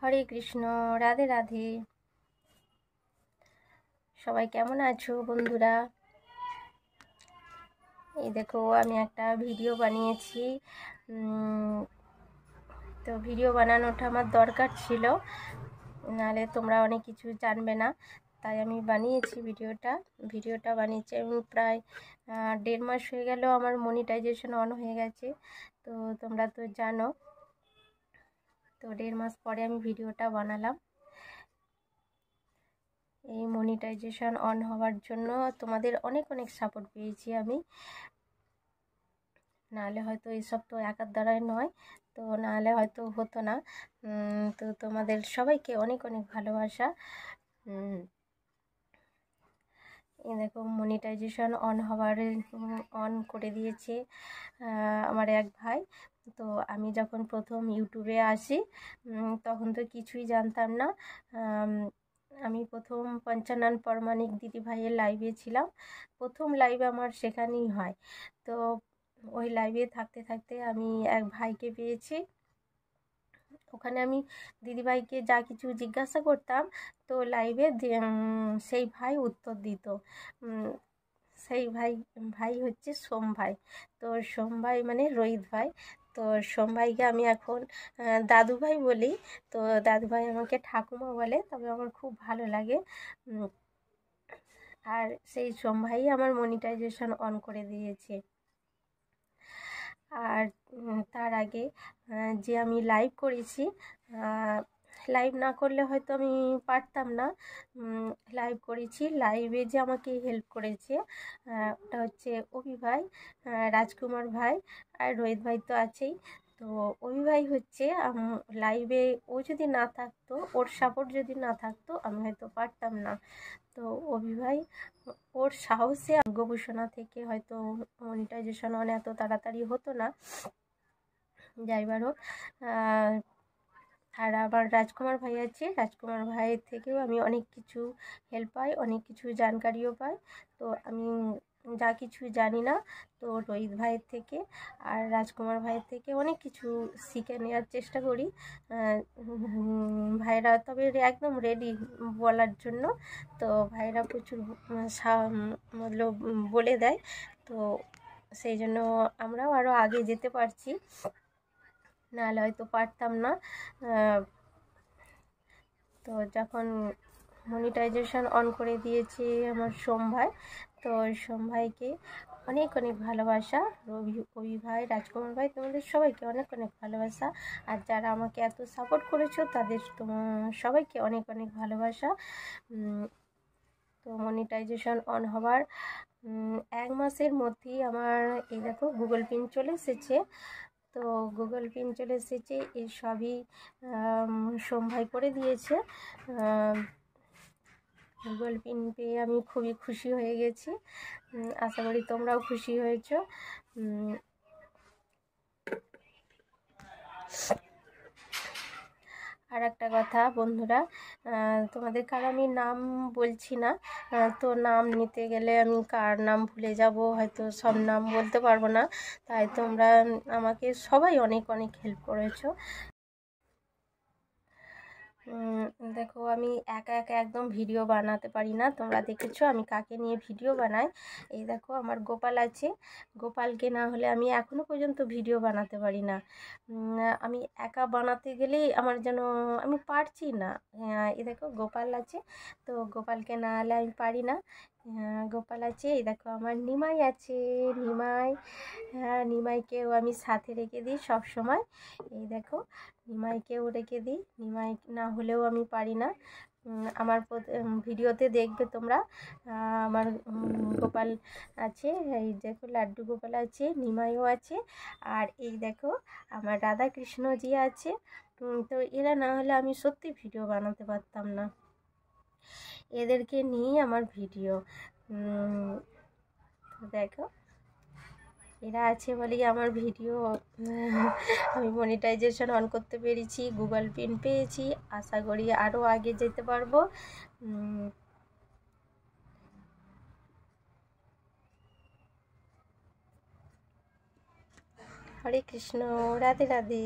হরে কৃষ্ণ, রাধে রাধে। সবাই কেমন আছো বন্ধুরা? এই দেখো আমি একটা ভিডিও বানিয়েছি। তো ভিডিও বানানোটা আমার দরকার ছিল, নাহলে তোমরা অনেক কিছু জানবে না, তাই আমি বানিয়েছি ভিডিওটা বানিয়েছি আমি প্রায় 1.5 মাস হয়ে গেল। আমার মনিটাইজেশন অন হয়ে গেছে, তো তোমরা তো জানো। তো 1.5 মাস পরে আমি ভিডিওটা বানালাম। এই মনিটাইজেশন অন হওয়ার জন্য তোমাদের অনেক অনেক সাপোর্ট পেয়েছি আমি, নাহলে হয়তো এসব তো একার দ্বারাই নয়, তো নাহলে হয়তো হতো না। তো তোমাদের সবাইকে অনেক অনেক ভালোবাসা। এই দেখো মনিটাইজেশন অন করে দিয়েছে আমার এক ভাই। তো আমি যখন প্রথম ইউটিউবে আসি তখন তো কিছুই জানতাম না। আমি প্রথম পঞ্চানন প্রামাণিক দিদি ভাইয়ের লাইভে ছিলাম, প্রথম লাইভ আমার সেখানেই হয়। তো ওই লাইভে থাকতে থাকতে আমি এক ভাইকে পেয়েছি। ওখানে আমি দিদিভাইকে যা কিছু জিজ্ঞাসা করতাম, তো লাইভে সেই ভাই উত্তর দিত। সেই ভাই হচ্ছে সোম ভাই। তো সোম ভাই মানে রোহিত ভাই। তো সোম ভাইকে আমি এখন দাদু ভাই বলি। তো দাদু ভাই আমাকে ঠাকুমা বলে, তবে আমার খুব ভালো লাগে। আর সেই সোম ভাই আমার মনিটাইজেশন অন করে দিয়েছে। আর তার আগে যে আমি লাইভ করেছি, লাইভ না করলে হয়তো আমি পারতাম না। লাইভ করেছি, লাইভে যে আমাকে হেল্প করেছে ওটা হচ্ছে অভি ভাই, রাজকুমার ভাই, আর রোহিত ভাই তো আছেই। তো অভি ভাই হচ্ছে লাইভে ও যদি না থাকতো, ওর সাপোর্ট যদি না থাকতো, আমি হয়তো পারতাম না। তো অভি ভাই ওর সাহসে গোপুসোনা থেকে হয়তো মনিটাইজেশন অন এত তাড়াতাড়ি হতো না। যাইবার হোক, আর আবার রাজকুমার ভাই আছে, রাজকুমার ভাইয়ের থেকেও আমি অনেক কিছু হেল্প পাই, অনেক কিছু জানকারিও পাই। তো আমি যা কিছু জানি না, তো রোহিত ভাইয়ের থেকে আর রাজকুমার ভাইয়ের থেকে অনেক কিছু শিখে নেওয়ার চেষ্টা করি। ভাইরা তবে একদম রেডি বলার জন্য, তো ভাইরা প্রচুর বলে দেয়। তো সেই জন্য আমরাও আরও আগে যেতে পারছি, নাহলে হয়তো পারতাম না। তো যখন মনিটাইজেশন অন করে দিয়েছে আমার সোম ভাই, তো সোম ভাইকে অনেক অনেক ভালোবাসা। রবি ভাই, রাজকুমার ভাই, তোমাদের সবাইকে অনেক অনেক ভালোবাসা। আর যারা আমাকে এত সাপোর্ট করেছো তাদের সবাইকে অনেক অনেক ভালোবাসা। তো মনিটাইজেশন অন হওয়ার 1 মাসের মধ্যেই আমার এই দেখো গুগল পিন চলে এসেছে। তো গুগল পিন চলে এসেছে, এর সবই সোম ভাই করে দিয়েছে। গুগল পিন পেয়ে আমি খুবই খুশি হয়ে গেছি। আশা করি তোমরাও খুশি হয়েছো। আর একটা কথা বন্ধুরা, তোমাদের কারো আমি নাম বলছি না, তো নাম নিতে গেলে আমি কার নাম ভুলে যাব, হয়তো সব নাম বলতে পারবো না। তাই তোমরা আমাকে সবাই অনেক অনেক হেল্প করেছো। দেখো আমি একা একা একদম ভিডিও বানাতে পারি না, তোমরা দেখেছো আমি কাকে নিয়ে ভিডিও বানাই। এই দেখো আমার গোপাল আছে, গোপালকে না হলে আমি এখনও পর্যন্ত ভিডিও বানাতে পারি না। আমি একা বানাতে গেলেই আমার যেন আমি পারছি না। এই দেখো গোপাল আছে, তো গোপালকে না হলে আমি পারি না। গোপাল আছে, এই দেখো আমার নিমাই আছে, নিমাই, হ্যাঁ নিমাইকেও আমি সাথে রেখে দিই সব সময়। এই দেখো নিমাইকেও রেখে দিই, নিমাই না হলেও আমি পারি না। আমার ভিডিওতে দেখবে তোমরা আমার গোপাল আছে, এই দেখো লাড্ডু গোপাল আছে, নিমাইও আছে, আর এই দেখো আমার রাধা কৃষ্ণজি আছে। তো এরা না হলে আমি সত্যি ভিডিও বানাতে পারতাম না, এদেরকে নিয়েই আমার ভিডিও। দেখো এরা আছে বলেই আমার ভিডিও আমি মনিটাইজেশন অন করতে পেরেছি, গুগল পিন পেয়েছি, আশা করি আরও আগে যেতে পারবো। হরে কৃষ্ণ, রাধে রাধে।